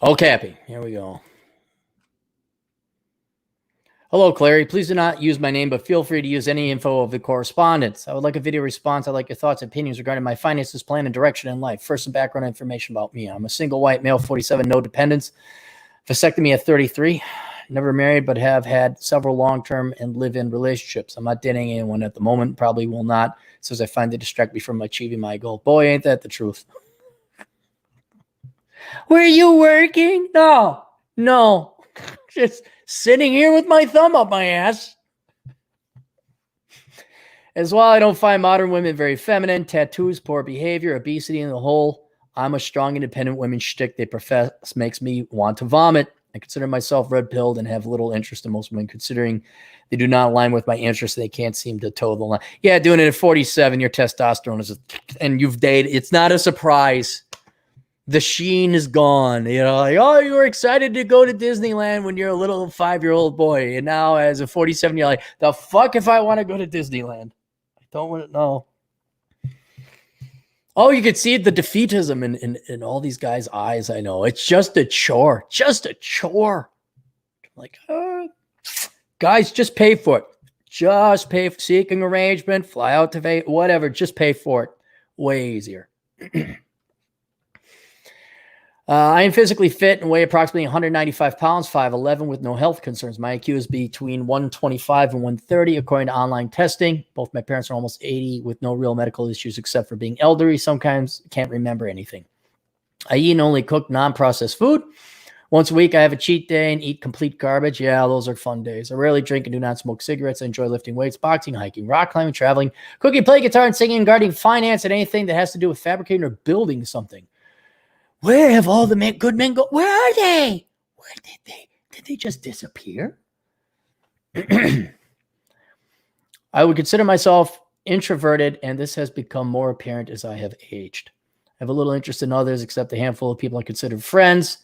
Oh, Cappy. Here we go. Hello, Clary. Please do not use my name, but feel free to use any info of the correspondence. I would like a video response. I'd like your thoughts and opinions regarding my finances, plan, and direction in life. First, some background information about me. I'm a single white male, 47, no dependents. Vasectomy at 33. Never married, but have had several long-term and live-in relationships. I'm not dating anyone at the moment. Probably will not, as I find they distract me from achieving my goal. Boy, ain't that the truth. Were you working? No. Just sitting here with my thumb up my ass. As well, I don't find modern women very feminine. Tattoos, poor behavior, obesity, and the whole I'm a strong, independent woman shtick they profess makes me want to vomit. I consider myself red-pilled and have little interest in most women, considering they do not align with my interests. They can't seem to toe the line. Yeah, doing it at 47, your testosterone is, and you've dated. It's not a surprise. The sheen is gone. You know, like, oh, you were excited to go to Disneyland when you're a little 5-year-old boy. And now as a 47, you're like, the fuck if I want to go to Disneyland? I don't want to know. Oh, you could see the defeatism in all these guys' eyes. I know. It's just a chore. Just a chore. Like, guys, just pay for it. Just pay for seeking arrangement, fly out to Vegas, whatever. Just pay for it. Way easier. I am physically fit and weigh approximately 195 pounds, 5'11", with no health concerns. My IQ is between 125 and 130, according to online testing. Both my parents are almost 80 with no real medical issues except for being elderly. Sometimes can't remember anything. I eat and only cook non-processed food. Once a week, I have a cheat day and eat complete garbage. Yeah, those are fun days. I rarely drink and do not smoke cigarettes. I enjoy lifting weights, boxing, hiking, rock climbing, traveling, cooking, playing guitar, and singing, and gardening, finance, and anything that has to do with fabricating or building something. Where have all the good men go? Where are they? Where did they? Did they just disappear? I would consider myself introverted, and this has become more apparent as I have aged. I have a little interest in others, except a handful of people I consider friends.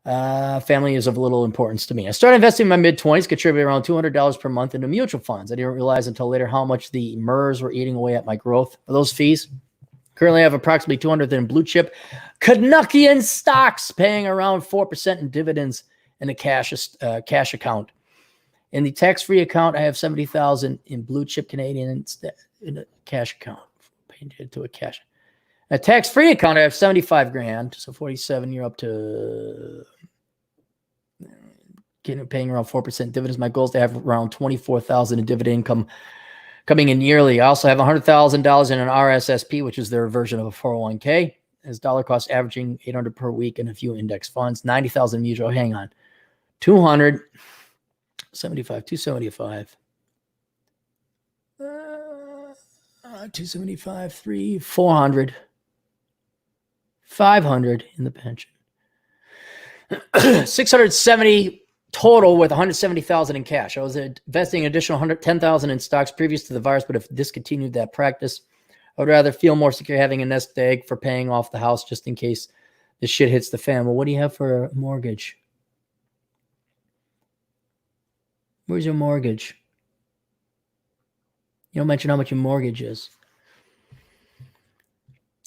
Family is of little importance to me. I started investing in my mid-20s, contributing around $200 per month into mutual funds. I didn't realize until later how much the MERS were eating away at my growth. For those fees, currently I have approximately 200 in blue chip Canuckian stocks, paying around 4% in dividends in a cash account. In the tax-free account, I have 70,000 in blue chip Canadian in a cash account. Paid into a cash. A tax-free account, I have 75 grand. So 47, you're up to paying around 4% dividends. My goal is to have around 24,000 in dividend income coming in yearly. I also have $100,000 in an RSSP, which is their version of a 401k. As dollar cost averaging $800 per week in a few index funds, 90,000 mutual. Hang on, 275, 275, 275, 400, 500 in the pension, 670 total with 170,000 in cash. I was investing an additional 110,000 in stocks previous to the virus, but have discontinued that practice. I would rather feel more secure having a nest egg for paying off the house just in case the shit hits the fan. Well, what do you have for a mortgage? Where's your mortgage? You don't mention how much your mortgage is.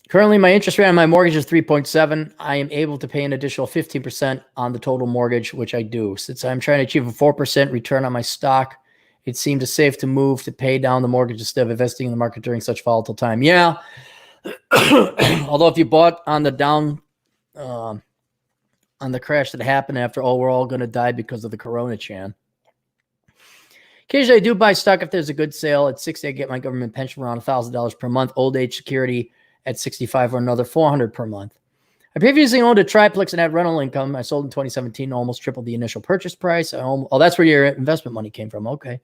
Currently, my interest rate on my mortgage is 3.7. I am able to pay an additional 15% on the total mortgage, which I do. Since I'm trying to achieve a 4% return on my stock, it seemed safe to move to pay down the mortgage instead of investing in the market during such volatile time. Yeah. Although if you bought on the down, on the crash that happened after, oh, we're all going to die because of the Corona, Chan. Occasionally I do buy stock if there's a good sale. At 60, I get my government pension around $1,000 per month. Old age security at 65 or another $400 per month. I previously owned a triplex and had rental income. I sold in 2017, almost tripled the initial purchase price. Oh, that's where your investment money came from. Okay.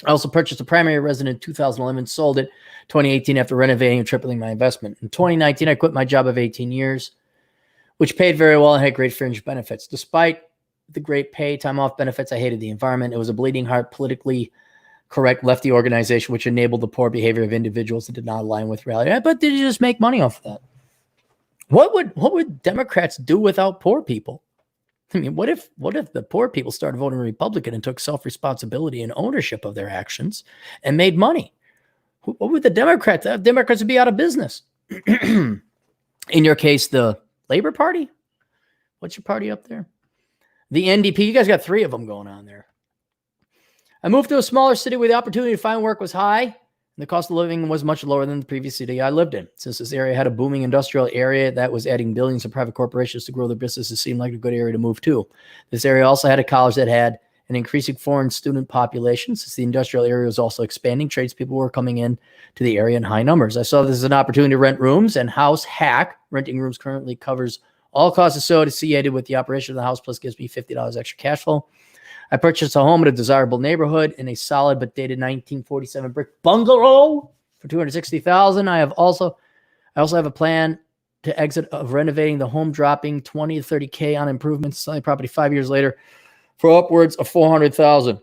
I also purchased a primary residence in 2011, sold it 2018 after renovating and tripling my investment. In 2019, I quit my job of 18 years, which paid very well and had great fringe benefits. Despite the great pay, time off benefits, I hated the environment. It was a bleeding heart, politically correct lefty organization, which enabled the poor behavior of individuals that did not align with reality. But did you just make money off of that? What would Democrats do without poor people? I mean, what if the poor people started voting Republican and took self-responsibility and ownership of their actions and made money? What would the Democrats? Democrats would be out of business. In your case, the Labor Party. What's your party up there? The NDP. You guys got 3 of them going on there. I moved to a smaller city where the opportunity to find work was high and the cost of living was much lower than the previous city I lived in. Since this area had a booming industrial area that was adding billions of private corporations to grow their businesses, it seemed like a good area to move to. This area also had a college that had an increasing foreign student population. Since the industrial area was also expanding, tradespeople were coming in to the area in high numbers. I saw this as an opportunity to rent rooms, and House Hack, renting rooms currently covers all costs associated with the operation of the house, plus gives me $50 extra cash flow. I purchased a home in a desirable neighborhood in a solid but dated 1947 brick bungalow for $260,000. I also have a plan to exit of renovating the home, dropping $20 to $30K on improvements, selling property 5 years later for upwards of $400,000.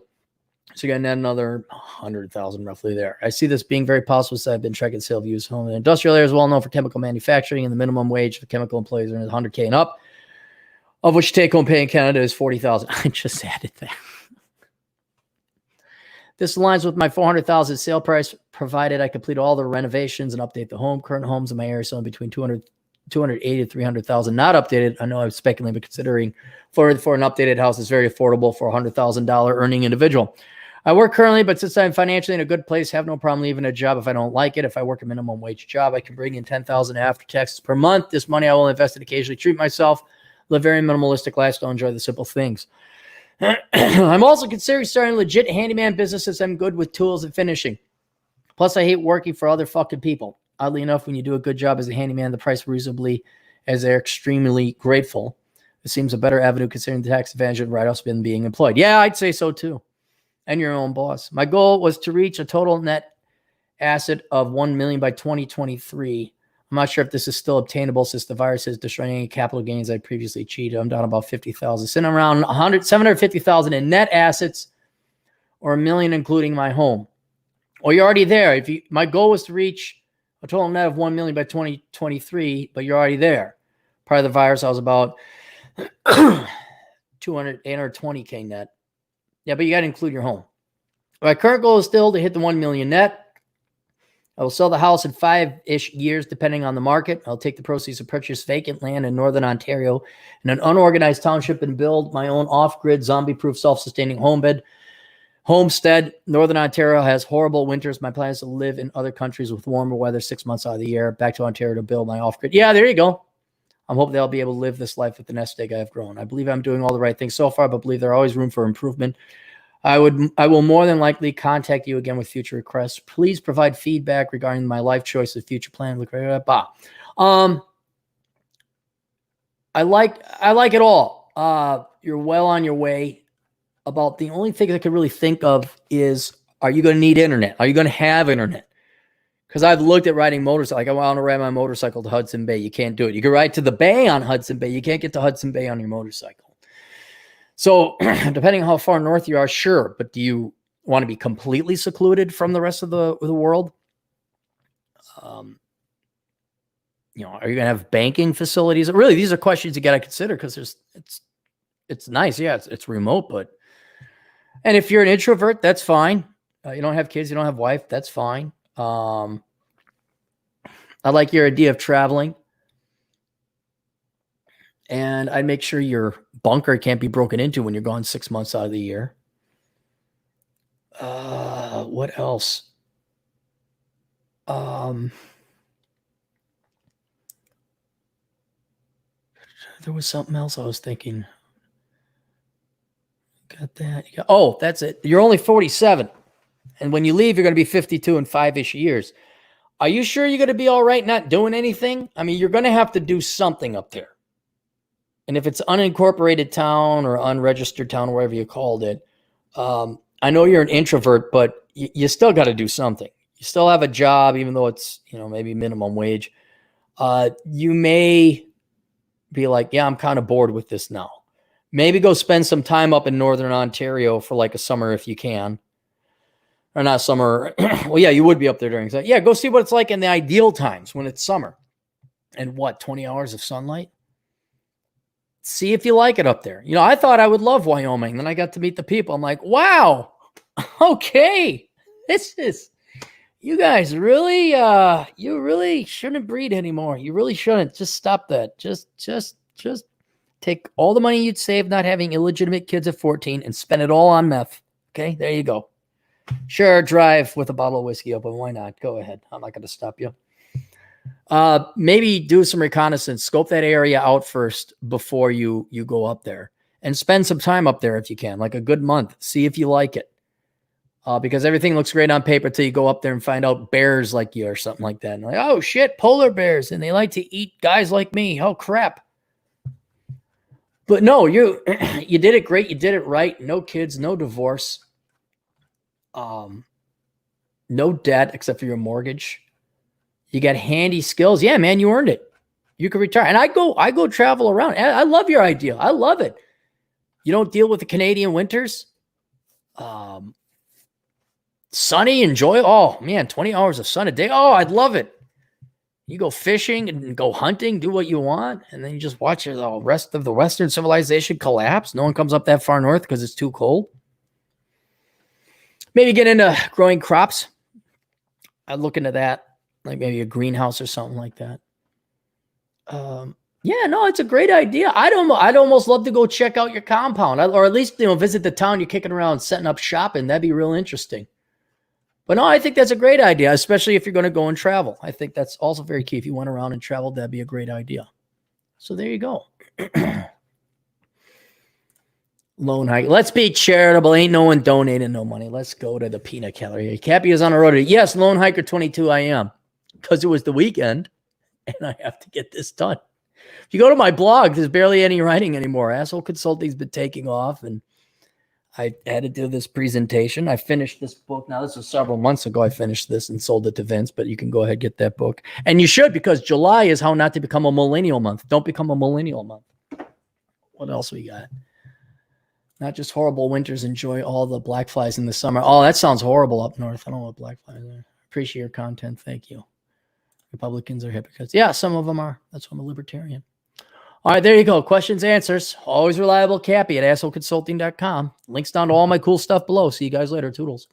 So you got another $100,000 roughly there. I see this being very possible since I've been tracking sale of used home. The industrial area is well known for chemical manufacturing, and the minimum wage for chemical employees is $100K and up, of which take-home pay in Canada is $40,000. I just added that. This aligns with my $400,000 sale price, provided I complete all the renovations and update the home. Current homes in my area selling between $280,000 to $300,000. Not updated. I know I'm speculating, but considering Florida for an updated house is very affordable for a $100,000 earning individual. I work currently, but since I'm financially in a good place, have no problem leaving a job if I don't like it. If I work a minimum wage job, I can bring in $10,000 after taxes per month. This money I will invest in occasionally, treat myself, live very minimalistic lifestyle, enjoy the simple things. I'm also considering starting a legit handyman business since I'm good with tools and finishing. Plus, I hate working for other fucking people. Oddly enough, when you do a good job as a handyman, the price reasonably as they're extremely grateful. It seems a better avenue considering the tax advantage of write-offs than being employed. Yeah, I'd say so too. And your own boss. My goal was to reach a total net asset of $1 million by 2023. I'm not sure if this is still obtainable since the virus is destroying any capital gains I previously achieved. I'm down about 50,000, sitting around 750,000 in net assets, or $1 million including my home. Well, you're already there. My goal was to reach a total net of $1 million by 2023, but you're already there. Prior to the virus, I was about 820K net. Yeah, but you got to include your home. My current goal is still to hit the 1 million net. I will sell the house in 5-ish years, depending on the market. I'll take the proceeds to purchase vacant land in Northern Ontario in an unorganized township and build my own off-grid, zombie-proof, self-sustaining homestead. Northern Ontario has horrible winters. My plan is to live in other countries with warmer weather 6 months out of the year. Back to Ontario to build my off-grid. Yeah, there you go. I'm hoping they'll be able to live this life with the nest egg I have grown. I believe I'm doing all the right things so far, but believe there's always room for improvement. I will more than likely contact you again with future requests. Please provide feedback regarding my life choices, future plan. I like it all. You're well on your way. About the only thing I could really think of is, are you going to need internet? Are you going to have internet? Because I've looked at riding motorcycle. Like, I want to ride my motorcycle to Hudson Bay. You can't do it. You can ride to the bay on Hudson Bay. You can't get to Hudson Bay on your motorcycle. So depending on how far north you are, sure. But do you want to be completely secluded from the rest of the world? Are you going to have banking facilities? Really, these are questions you got to consider because it's nice. Yeah, it's remote, and if you're an introvert, that's fine. You don't have kids, you don't have wife, that's fine. I like your idea of traveling. And I'd make sure your bunker can't be broken into when you're gone 6 months out of the year. What else? There was something else I was thinking. Got that. Oh, that's it. You're only 47. And when you leave, you're going to be 52 in 5-ish years. Are you sure you're going to be all right not doing anything? I mean, you're going to have to do something up there. And if it's unincorporated town or unregistered town, whatever you called it, I know you're an introvert, but you still got to do something. You still have a job, even though it's, maybe minimum wage. You may be like, yeah, I'm kind of bored with this now. Maybe go spend some time up in Northern Ontario for like a summer if you can. Or not summer. Well, yeah, you would be up there during. Yeah, go see what it's like in the ideal times when it's summer. And 20 hours of sunlight? See if you like it up there. I thought I would love Wyoming. Then I got to meet the people. I'm like, wow, okay. You guys really, you really shouldn't breed anymore. You really shouldn't. Just stop that. Just Take all the money you'd save not having illegitimate kids at 14 and spend it all on meth. Okay, there you go. Sure, drive with a bottle of whiskey open. Why not? Go ahead. I'm not going to stop you. Maybe do some reconnaissance. Scope that area out first before you go up there. And spend some time up there if you can, like a good month. See if you like it. Because everything looks great on paper until you go up there and find out bears like you or something like that. And like, oh, shit, polar bears. And they like to eat guys like me. Oh, crap. But no, you did it great. You did it right. No kids, no divorce. No debt except for your mortgage. You got handy skills. Yeah, man, you earned it. You can retire. And I go travel around. I love your idea. I love it. You don't deal with the Canadian winters. Sunny, enjoy. Oh, man, 20 hours of sun a day. Oh, I'd love it. You go fishing and go hunting, do what you want, and then you just watch the rest of the Western civilization collapse. No one comes up that far north because it's too cold. Maybe get into growing crops. I'd look into that, like maybe a greenhouse or something like that. Yeah, no, it's a great idea. I'd almost love to go check out your compound, or at least visit the town you're kicking around, setting up shop in. That'd be real interesting. But no, I think that's a great idea, especially if you're going to go and travel. I think that's also very key. If you went around and traveled, that'd be a great idea. So there you go. Lone Hiker. Let's be charitable. Ain't no one donating no money. Let's go to the peanut gallery. Cappy is on the road. Yes, Lone Hiker 22, I am. Because it was the weekend, and I have to get this done. If you go to my blog, there's barely any writing anymore. Asshole Consulting's been taking off, and I had to do this presentation. I finished this book. Now, this was several months ago. I finished this and sold it to Vince, but you can go ahead and get that book. And you should, because July is how not to become a millennial month. Don't become a millennial month. What else we got? Not just horrible winters. Enjoy all the black flies in the summer. Oh, that sounds horrible up north. I don't know what black flies are. Appreciate your content. Thank you. Republicans are hypocrites. Yeah, some of them are. That's why I'm a libertarian. All right, there you go. Questions, answers. Always reliable Cappy at assholeconsulting.com. Links down to all my cool stuff below. See you guys later. Toodles.